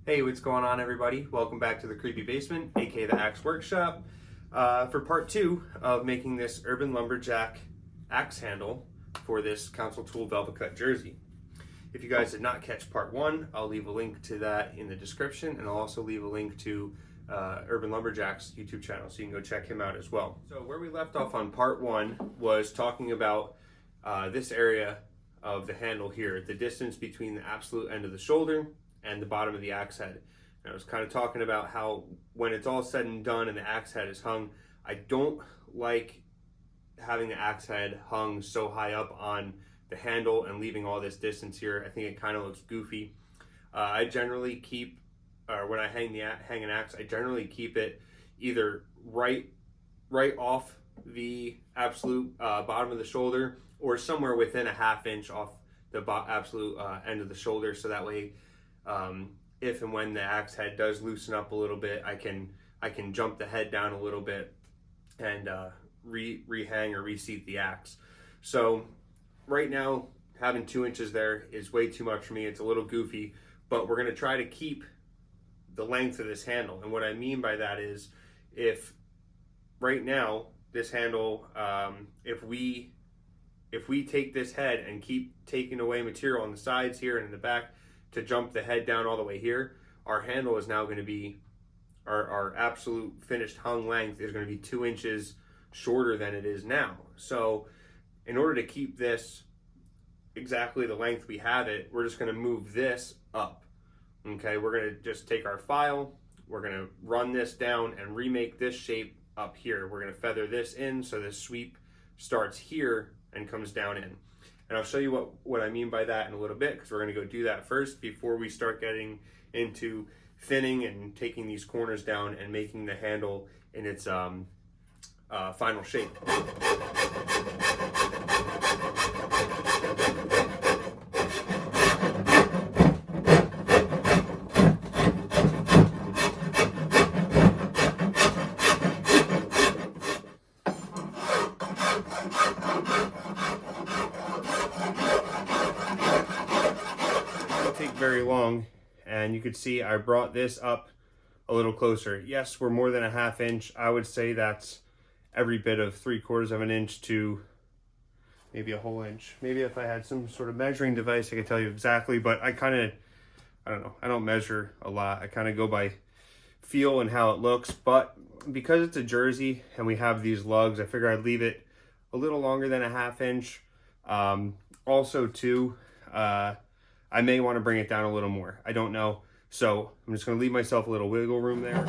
Hey, what's going on, everybody? Welcome back to the Creepy Basement, aka the Axe Workshop, for part 2 of making this Urban Lumberjack axe handle for this Council Tool Velvet Cut jersey. If you guys did not catch part 1, I'll leave a link to that in the description, and I'll also leave a link to Urban Lumberjack's YouTube channel, so you can go check him out as well. So where we left off on part 1 was talking about this area of the handle here, the distance between the absolute end of the shoulder and the bottom of the axe head. And I was kind of talking about how when it's all said and done and the axe head is hung, I don't like having the axe head hung so high up on the handle and leaving all this distance here. I think it kind of looks goofy. I generally keep, when I hang an axe, I generally keep it either right off the absolute bottom of the shoulder, or somewhere within a ½ inch off the absolute end of the shoulder, so that way if and when the axe head does loosen up a little bit, I can jump the head down a little bit and rehang or reseat the axe. So right now, having 2 inches there is way too much for me. It's a little goofy, but we're going to try to keep the length of this handle. And what I mean by that is, if right now this handle, if we take this head and keep taking away material on the sides here and in the back to jump the head down all the way here, our handle is now going to be, our absolute finished hung length is going to be 2 inches shorter than it is now. So in order to keep this exactly the length we have it, we're just going to move this up. Okay, we're going to just take our file, we're going to run this down and remake this shape up here. We're going to feather this in so this sweep starts here and comes down in. And I'll show you what I mean by that in a little bit, because we're going to go do that first before we start getting into thinning and taking these corners down and making the handle in its final shape. Very long, and you could see I brought this up a little closer. Yes, we're more than a ½ inch. I would say that's every bit of 3/4 of an inch to maybe a whole inch. Maybe if I had some sort of measuring device, I could tell you exactly, but I don't know, I don't measure a lot. I kind of go by feel and how it looks. But because it's a jersey and we have these lugs, I figure I'd leave it a little longer than a ½ inch. Also too, I may want to bring it down a little more. I don't know. So I'm just going to leave myself a little wiggle room there.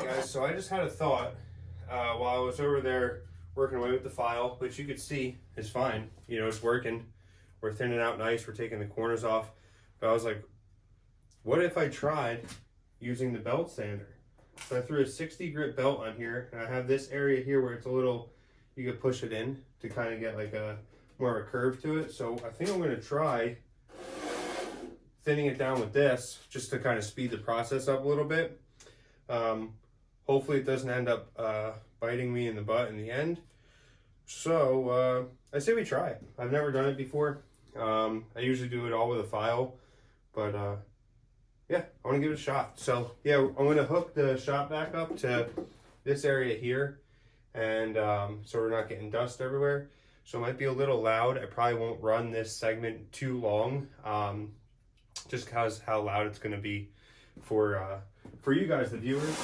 Guys, so I just had a thought while I was over there working away with the file, which you could see is fine. You know, it's working. We're thinning out nice. We're taking the corners off. But I was like, what if I tried using the belt sander? So I threw a 60 grit belt on here, and I have this area here where it's a little, you could push it in to kind of get like a more of a curve to it. So I think I'm going to try thinning it down with this just to kind of speed the process up a little bit. Hopefully it doesn't end up biting me in the butt in the end. So I say we try. I've never done it before. I usually do it all with a file, but yeah, I want to give it a shot. So yeah, I'm going to hook the shop back up to this area here, and so we're not getting dust everywhere. So it might be a little loud. I probably won't run this segment too long, just because how loud it's going to be for you guys, the viewers.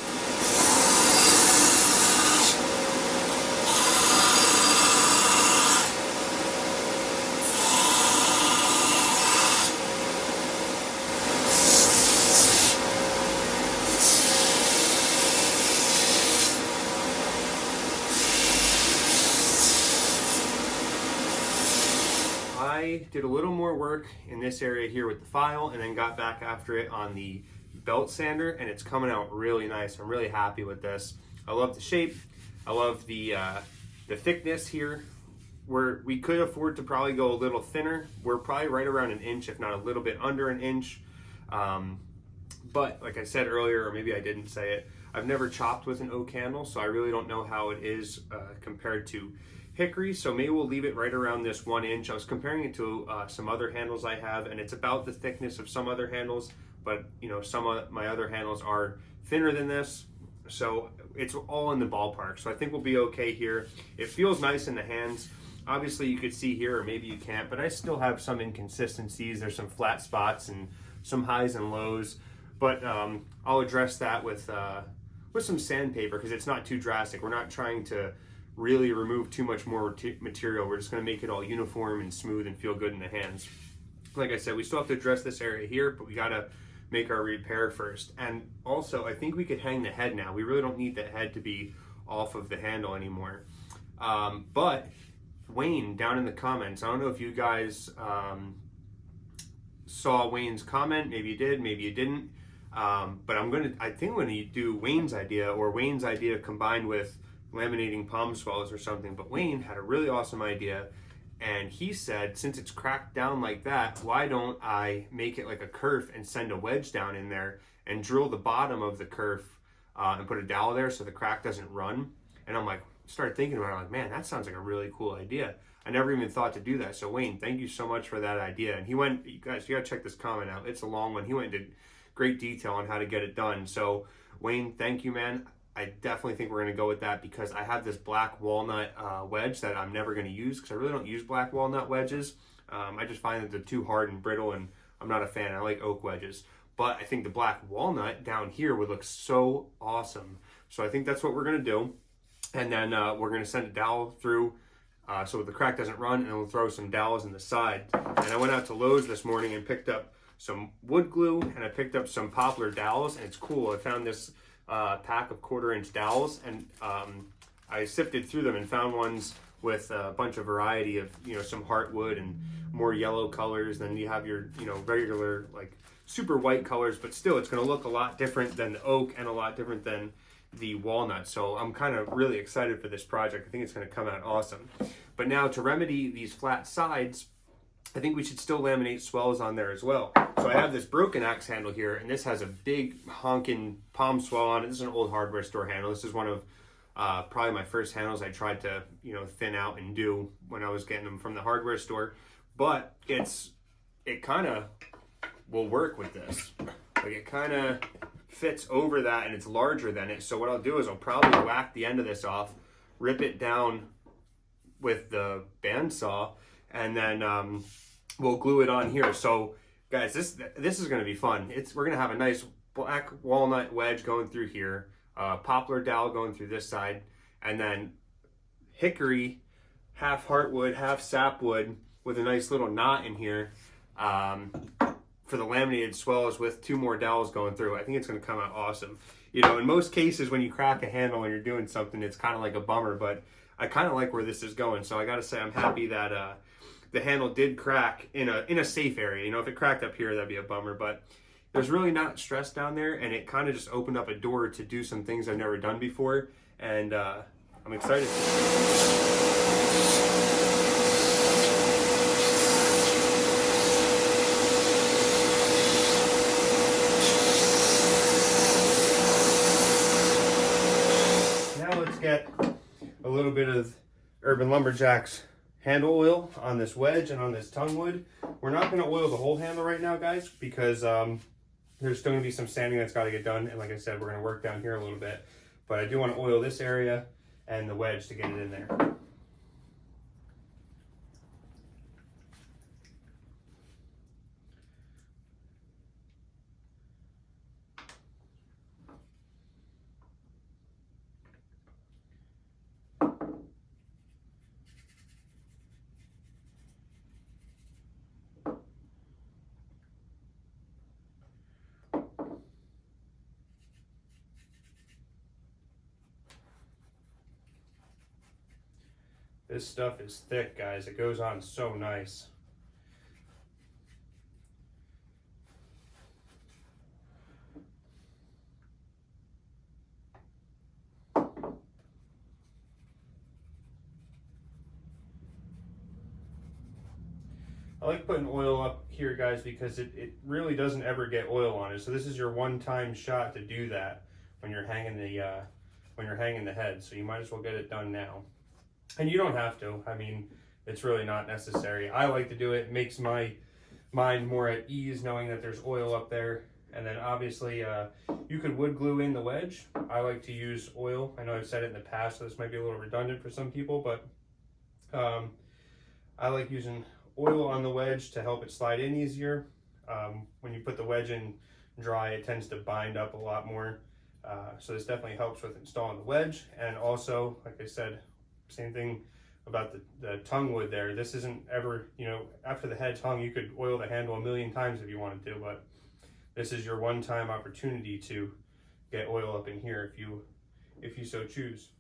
I did a little more work in this area here with the file, and then got back after it on the belt sander, and it's coming out really nice. I'm really happy with this. I love the shape. I love the thickness here. We could afford to probably go a little thinner. We're probably right around an inch, if not a little bit under an inch. But like I said earlier, or maybe I didn't say it, I've never chopped with an oak handle, so I really don't know how it is compared to hickory. So maybe we'll leave it right around this 1 inch. I was comparing it to some other handles I have, and it's about the thickness of some other handles, but you know, some of my other handles are thinner than this. So it's all in the ballpark. So I think we'll be okay here. It feels nice in the hands. Obviously you could see here, or maybe you can't, but I still have some inconsistencies. There's some flat spots and some highs and lows, but I'll address that with some sandpaper because it's not too drastic. We're not trying to really remove too much more material. We're just going to make it all uniform and smooth and feel good in the hands. Like I said, we still have to address this area here, but we got to make our repair first. And also, I think we could hang the head now. We really don't need the head to be off of the handle anymore. But Wayne, down in the comments, I don't know if you guys saw Wayne's comment. Maybe you did, maybe you didn't. But I think I'm gonna do Wayne's idea, or Wayne's idea combined with laminating palm swells or something. But Wayne had a really awesome idea, and he said, since it's cracked down like that, why don't I make it like a kerf and send a wedge down in there and drill the bottom of the kerf and put a dowel there so the crack doesn't run. And I'm like, started thinking about it, I'm like, man, that sounds like a really cool idea. I never even thought to do that. So Wayne, thank you so much for that idea. And he went, you guys, you gotta check this comment out. It's a long one. He went into great detail on how to get it done. So Wayne, thank you, man. I definitely think we're gonna go with that because I have this black walnut wedge that I'm never gonna use because I really don't use black walnut wedges. I just find that they're too hard and brittle, and I'm not a fan. I like oak wedges. But I think the black walnut down here would look so awesome. So I think that's what we're gonna do. And then we're gonna send a dowel through so the crack doesn't run, and we'll throw some dowels in the side. And I went out to Lowe's this morning and picked up some wood glue, and I picked up some poplar dowels, and it's cool. I found this pack of 1/4 inch dowels, and I sifted through them and found ones with a bunch of variety of, you know, some heartwood and more yellow colors. Then you have your, you know, regular like super white colors, but still it's going to look a lot different than the oak and a lot different than the walnut. So I'm kind of really excited for this project. I think it's going to come out awesome. But now to remedy these flat sides, I think we should still laminate swells on there as well. So I have this broken axe handle here, and this has a big honking palm swell on it. This is an old hardware store handle. This is one of probably my first handles I tried to, you know, thin out and do when I was getting them from the hardware store. But it kind of will work with this. Like it kind of fits over that, and it's larger than it. So what I'll do is I'll probably whack the end of this off, rip it down with the bandsaw, and then we'll glue it on here. So guys, this is going to be fun. We're going to have a nice black walnut wedge going through here, poplar dowel going through this side, and then hickory, half heartwood, half sapwood with a nice little knot in here for the laminated swells with 2 more dowels going through. I think it's going to come out awesome. You know, in most cases when you crack a handle and you're doing something, it's kind of like a bummer, but I kind of like where this is going. So I got to say I'm happy that the handle did crack in a safe area. You know, if it cracked up here, that'd be a bummer, but there's really not stress down there, and it kind of just opened up a door to do some things I've never done before, and I'm excited. Now let's get a little bit of Urban Lumberjacks handle oil on this wedge and on this tongue wood. We're not going to oil the whole handle right now, guys, because there's still going to be some sanding that's got to get done. And like I said, we're going to work down here a little bit. But I do want to oil this area and the wedge to get it in there. This stuff is thick, guys. It goes on so nice. I like putting oil up here, guys, because it really doesn't ever get oil on it. So this is your one-time shot to do that when you're hanging the head. So you might as well get it done now. And you don't have to. I mean, it's really not necessary. I like to do it. It makes my mind more at ease knowing that there's oil up there. And then obviously you could wood glue in the wedge. I like to use oil. I know I've said it in the past, so this might be a little redundant for some people, but I like using oil on the wedge to help it slide in easier. When you put the wedge in dry, it tends to bind up a lot more. So this definitely helps with installing the wedge. And also, like I said, same thing about the tongue wood there. This isn't ever, you know, after the head's hung, you could oil the handle a million times if you wanted to, but this is your one-time opportunity to get oil up in here if you so choose.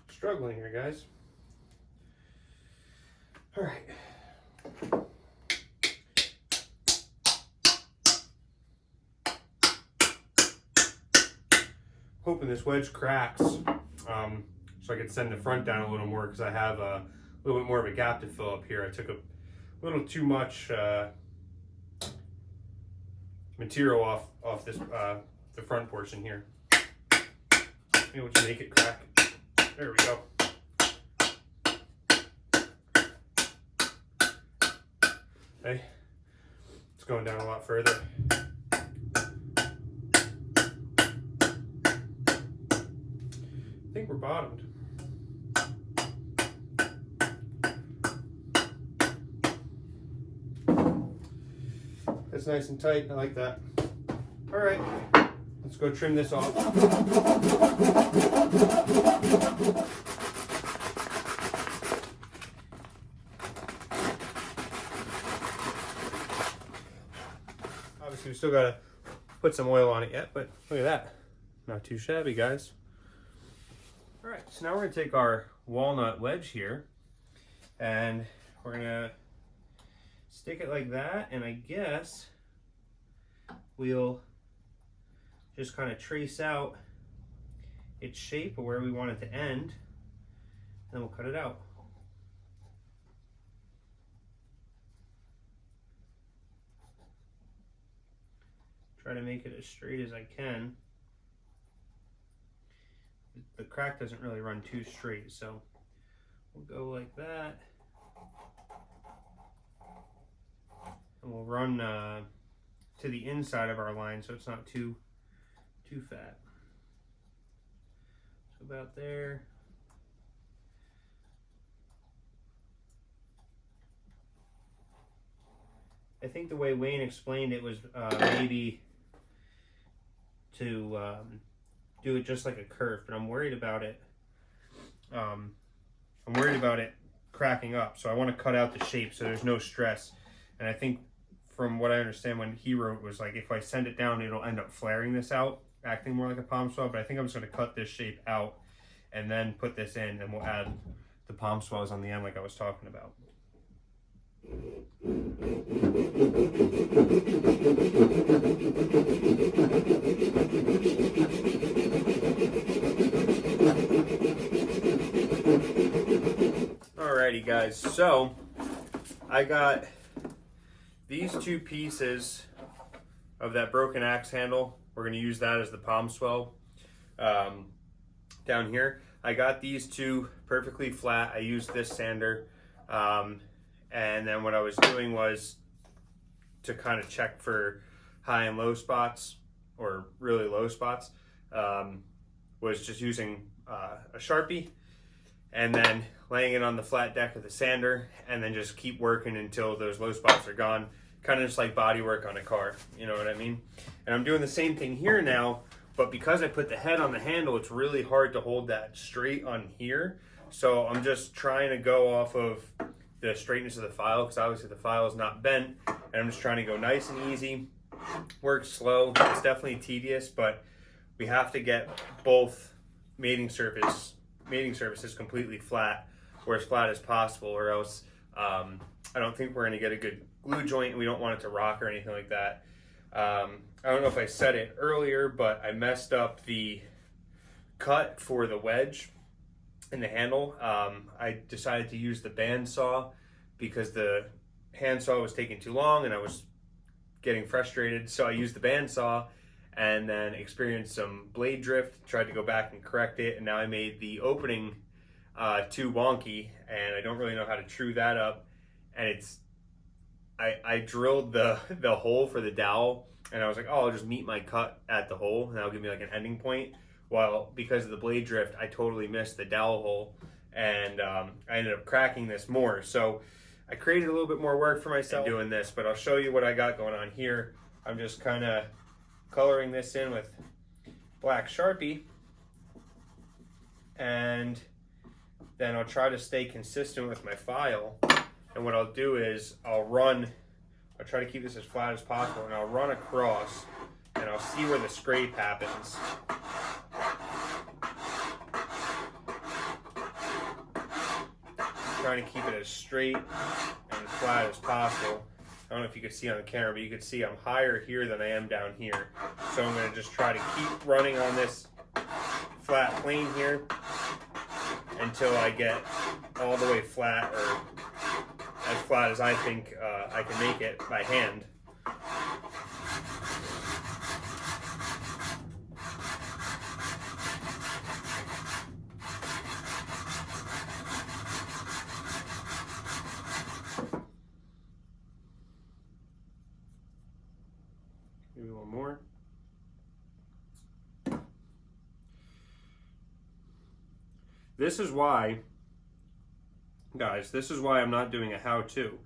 Struggling here, guys. All right. Hoping this wedge cracks, so I can send the front down a little more because I have a little bit more of a gap to fill up here. I took a little too much material off this the front portion here. Maybe we'll just make it crack. There we go. Okay, it's going down a lot further. I think we're bottomed. That's nice and tight. I like that. All right, let's go trim this off. Obviously, we still got to put some oil on it yet, but look at that. Not too shabby, guys. All right, so now we're going to take our walnut wedge here, and we're going to stick it like that, and I guess we'll just kind of trace out its shape or where we want it to end, and then we'll cut it out. Try to make it as straight as I can. The crack doesn't really run too straight, so we'll go like that. And we'll run to the inside of our line so it's not too fat. So about there. I think the way Wayne explained it was maybe to do it just like a curve, but I'm worried about it. I'm worried about it cracking up, so I want to cut out the shape so there's no stress. And I think from what I understand, when he wrote was like, if I send it down, it'll end up flaring this out, acting more like a palm swell. But I think I'm just going to cut this shape out and then put this in, and we'll add the palm swells on the end like I was talking about. Alrighty, guys, so I got these two pieces of that broken axe handle. We're going to use that as the palm swell down here. I got these two perfectly flat. I used this sander. And then what I was doing was to kind of check for high and low spots, or really low spots, was just using a Sharpie and then laying it on the flat deck of the sander, and then just keep working until those low spots are gone. Kind of just like body work on a car, you know what I mean? And I'm doing the same thing here now, but because I put the head on the handle, it's really hard to hold that straight on here. So I'm just trying to go off of the straightness of the file, because obviously the file is not bent, and I'm just trying to go nice and easy, work slow. It's definitely tedious, but we have to get both mating surfaces completely flat, or as flat as possible, or else I don't think we're going to get a good glue joint, and we don't want it to rock or anything like that. I don't know if I said it earlier, but I messed up the cut for the wedge in the handle. I decided to use the bandsaw because the handsaw was taking too long and I was getting frustrated, so I used the bandsaw and then experienced some blade drift, tried to go back and correct it, and now I made the opening too wonky, and I don't really know how to true that up. And I drilled the hole for the dowel, and I was like, oh, I'll just meet my cut at the hole, and that'll give me like an ending point. Well, because of the blade drift, I totally missed the dowel hole, and I ended up cracking this more. So I created a little bit more work for myself doing this, but I'll show you what I got going on here. I'm just kind of coloring this in with black Sharpie, and then I'll try to stay consistent with my file. And what I'll do is I'll try to keep this as flat as possible, and I'll run across and I'll see where the scrape happens. Trying to keep it as straight and flat as possible. I don't know if you can see on the camera, but you can see I'm higher here than I am down here. So I'm going to just try to keep running on this flat plane here until I get all the way flat, or as flat as I think I can make it by hand. Maybe one more. This is why, guys, this is why I'm not doing a how-to,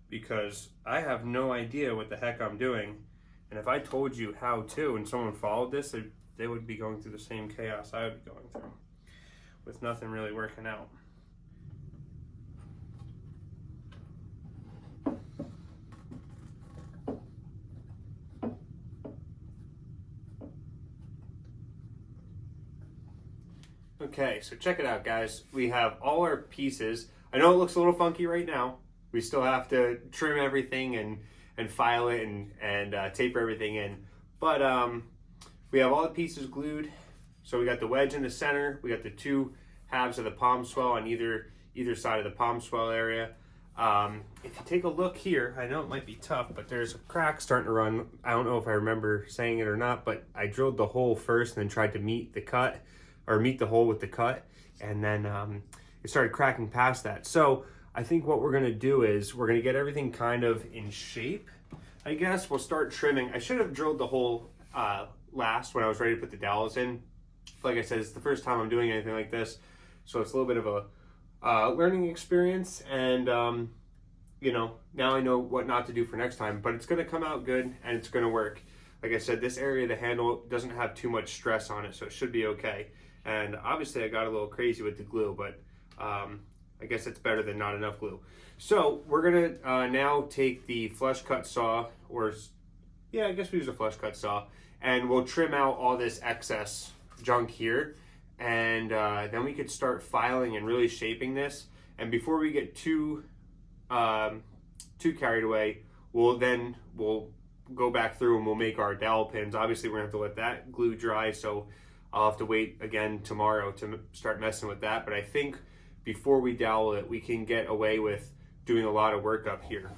because I have no idea what the heck I'm doing. And if I told you how-to and someone followed this, they would be going through the same chaos I would be going through, with nothing really working out. Okay, so check it out, guys. We have all our pieces. I know it looks a little funky right now. We still have to trim everything and file it and taper everything in. But we have all the pieces glued. So we got the wedge in the center. We got the two halves of the palm swell on either side of the palm swell area. If you take a look here, I know it might be tough, but there's a crack starting to run. I don't know if I remember saying it or not, but I drilled the hole first and then tried to meet the cut, or meet the hole with the cut, and then it started cracking past that. So I think what we're gonna do is we're gonna get everything kind of in shape. I guess we'll start trimming. I should have drilled the hole last when I was ready to put the dowels in. Like I said, it's the first time I'm doing anything like this, so it's a little bit of a learning experience, and you know, now I know what not to do for next time, but it's gonna come out good and it's gonna work. Like I said, this area of the handle doesn't have too much stress on it, so it should be okay. And obviously I got a little crazy with the glue, but I guess it's better than not enough glue. So we're gonna now take the flush cut saw, or yeah, I guess we use a flush cut saw, and we'll trim out all this excess junk here, and then we could start filing and really shaping this. And before we get too carried away, we'll go back through and we'll make our dowel pins. Obviously we're gonna have to let that glue dry, so I'll have to wait again tomorrow to start messing with that. But I think before we dowel it, we can get away with doing a lot of work up here.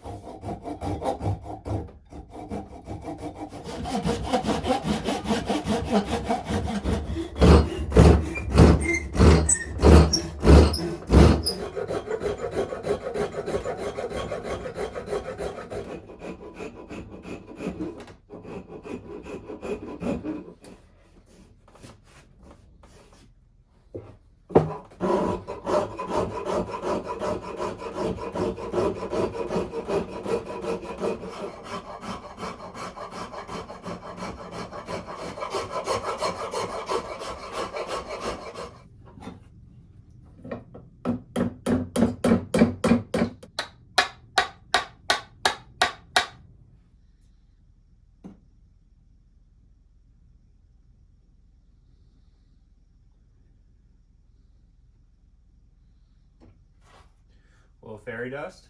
little fairy dust.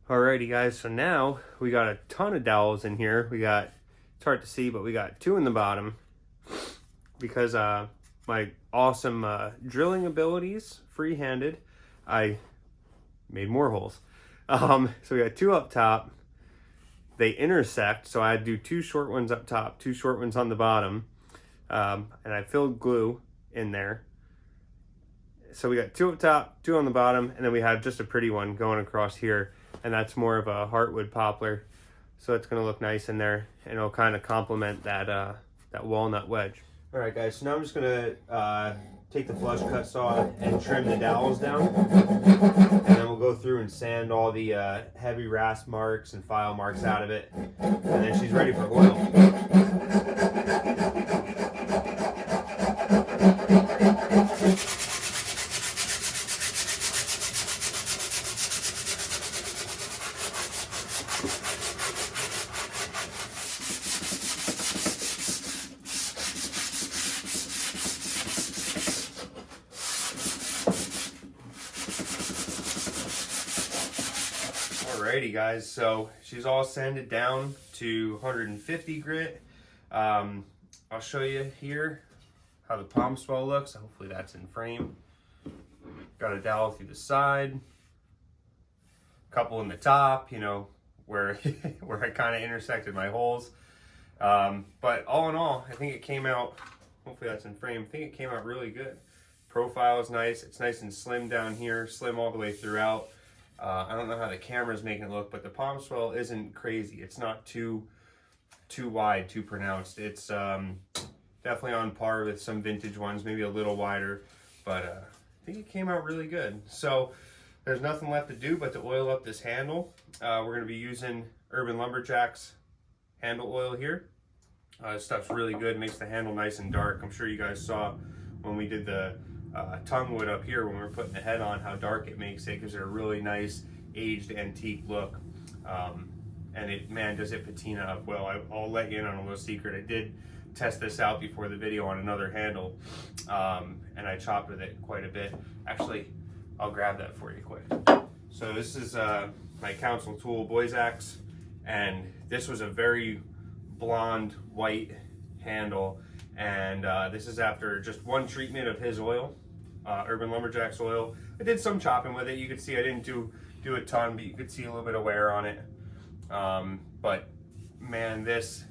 Alrighty guys, so now we got a ton of dowels in here. We got, it's hard to see, but we got 2 in the bottom because my awesome drilling abilities, free-handed, I made more holes. So we got 2 up top. They intersect, so I do 2 short ones up top, 2 short ones on the bottom, and I filled glue in there. So we got 2 up top, 2 on the bottom, and then we have just a pretty one going across here. And that's more of a heartwood poplar, so it's going to look nice in there, and it'll kind of complement that that walnut wedge. All right, guys. So now I'm just going to take the flush cut saw and trim the dowels down, and then we'll go through and sand all the heavy rasp marks and file marks out of it, and then she's ready for oil. Alrighty guys, so she's all sanded down to 150 grit. I'll show you here how the palm swell looks. Hopefully that's in frame. Got a dowel through the side, a couple in the top, you know, where where I kind of intersected my holes. But all in all, I think it came out, hopefully that's in frame, I think it came out really good. Profile is nice. It's nice and slim down here, slim all the way throughout. I don't know how the camera's making it look, but the palm swell isn't crazy. It's not too wide, too pronounced. It's definitely on par with some vintage ones, maybe a little wider, but I think it came out really good. So there's nothing left to do but to oil up this handle. We're going to be using Urban Lumberjack's handle oil here. This stuff's really good, makes the handle nice and dark. I'm sure you guys saw when we did the tongue wood up here when we were putting the head on, how dark it makes it. Gives it a really nice aged antique look, and it, man, does it patina up well. I'll let you in on a little secret. I did test this out before the video on another handle, and I chopped with it quite a bit. Actually, I'll grab that for you quick. So this is my council tool boys axe, and this was a very blonde white handle, and this is after just one treatment of his oil, Urban Lumberjack's oil. I did some chopping with it. You could see I didn't do a ton, but you could see a little bit of wear on it. But man, this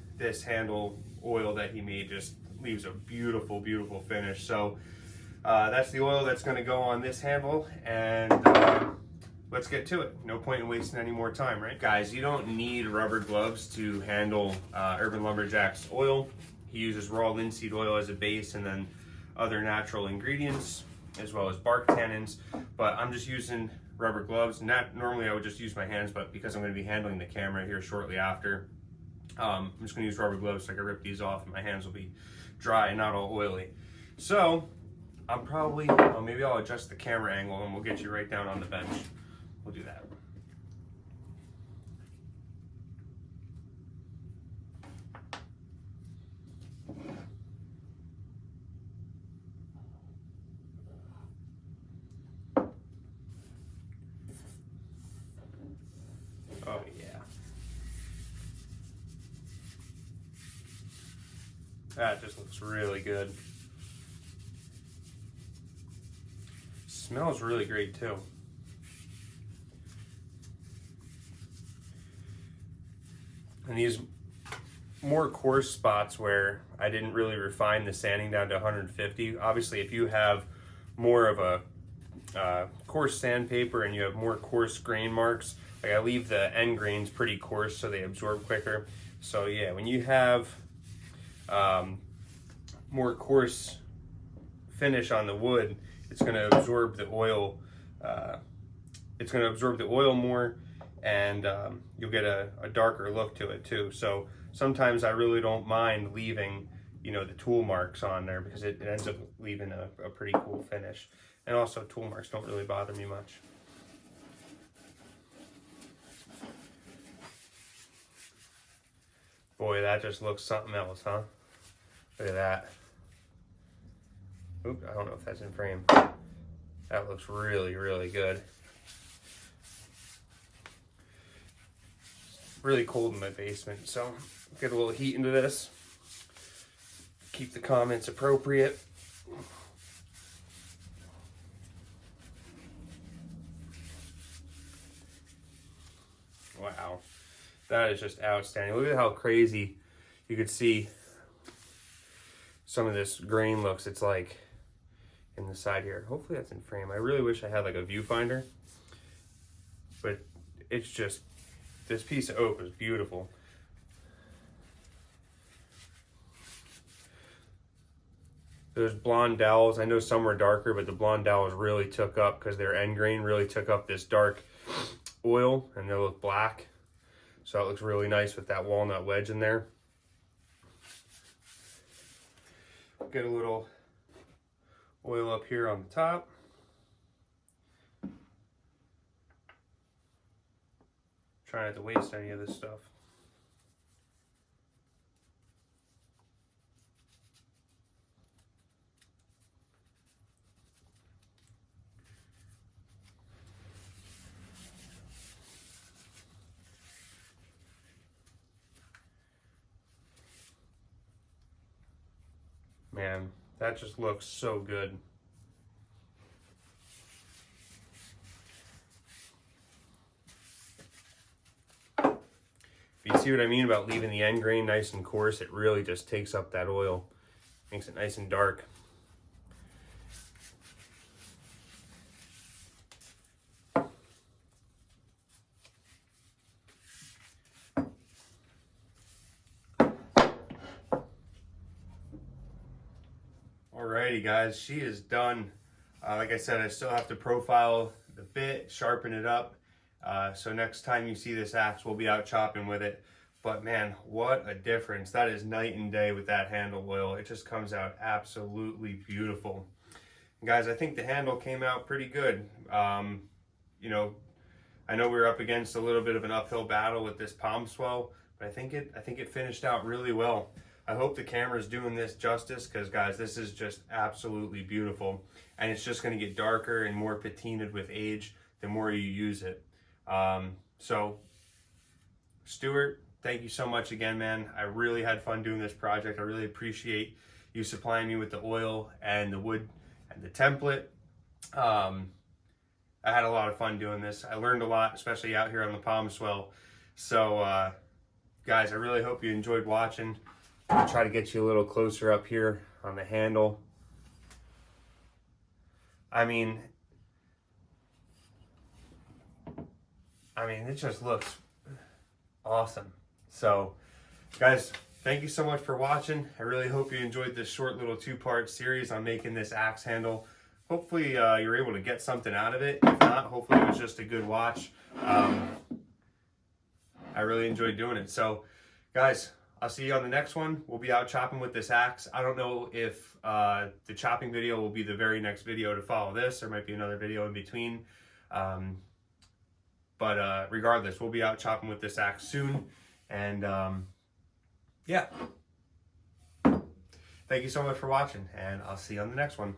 handle oil that he made just leaves a beautiful, beautiful finish. So that's the oil that's going to go on this handle, and let's get to it. No point in wasting any more time, right? Guys, you don't need rubber gloves to handle Urban Lumberjack's oil. He uses raw linseed oil as a base, and then other natural ingredients, as well as bark tannins. But I'm just using rubber gloves. Normally I would just use my hands, but because I'm going to be handling the camera here shortly after, I'm just going to use rubber gloves so I can rip these off and my hands will be dry and not all oily. So I'm probably, maybe I'll adjust the camera angle and we'll get you right down on the bench. We'll do that. Oh yeah. That just looks really good. Smells really great too. And these more coarse spots where I didn't really refine the sanding down to 150. Obviously, if you have more of a coarse sandpaper and you have more coarse grain marks, like I leave the end grains pretty coarse so they absorb quicker. So yeah, when you have more coarse finish on the wood, it's going to absorb the oil. It's going to absorb the oil more, and you'll get a darker look to it too. So sometimes I really don't mind leaving, you know, the tool marks on there because it ends up leaving a pretty cool finish. And also tool marks don't really bother me much. Boy, that just looks something else, huh? Look at that. Oop, I don't know if that's in frame. That looks really, really good. Really cold in my basement, so get a little heat into this. Keep the comments appropriate. Wow, that is just outstanding. Look at how crazy you could see some of this grain looks. It's like in the side here. Hopefully that's in frame. I really wish I had like a viewfinder, but it's just, this piece of oak is beautiful. Those blonde dowels, I know some were darker, but the blonde dowels really took up, because their end grain really took up this dark oil, and they look black. So it looks really nice with that walnut wedge in there. Get a little oil up here on the top. Try not to waste any of this stuff. Man, that just looks so good. If you see what I mean about leaving the end grain nice and coarse, it really just takes up that oil, makes it nice and dark. Alrighty guys, she is done. Like I said, I still have to profile the bit, sharpen it up. So next time you see this axe, we'll be out chopping with it. But man, what a difference. That is night and day with that handle oil. It just comes out absolutely beautiful. And guys, I think the handle came out pretty good. You know, I know we were up against a little bit of an uphill battle with this palm swell, but I think it finished out really well. I hope the camera's doing this justice, because guys, this is just absolutely beautiful. And it's just gonna get darker and more patinaed with age the more you use it. So Stuart, thank you so much again, man. I really had fun doing this project. I really appreciate you supplying me with the oil and the wood and the template. I had a lot of fun doing this. I learned a lot, especially out here on the palm swell. So guys, I really hope you enjoyed watching. I'll try to get you a little closer up here on the handle. I mean, it just looks awesome. So, guys, thank you so much for watching. I really hope you enjoyed this short little two-part series on making this axe handle. Hopefully, you're able to get something out of it. If not, hopefully it was just a good watch. I really enjoyed doing it. So, guys, I'll see you on the next one. We'll be out chopping with this axe. I don't know if the chopping video will be the very next video to follow this. There might be another video in between. But regardless, we'll be out chopping with this axe soon. And yeah. Thank you so much for watching, and I'll see you on the next one.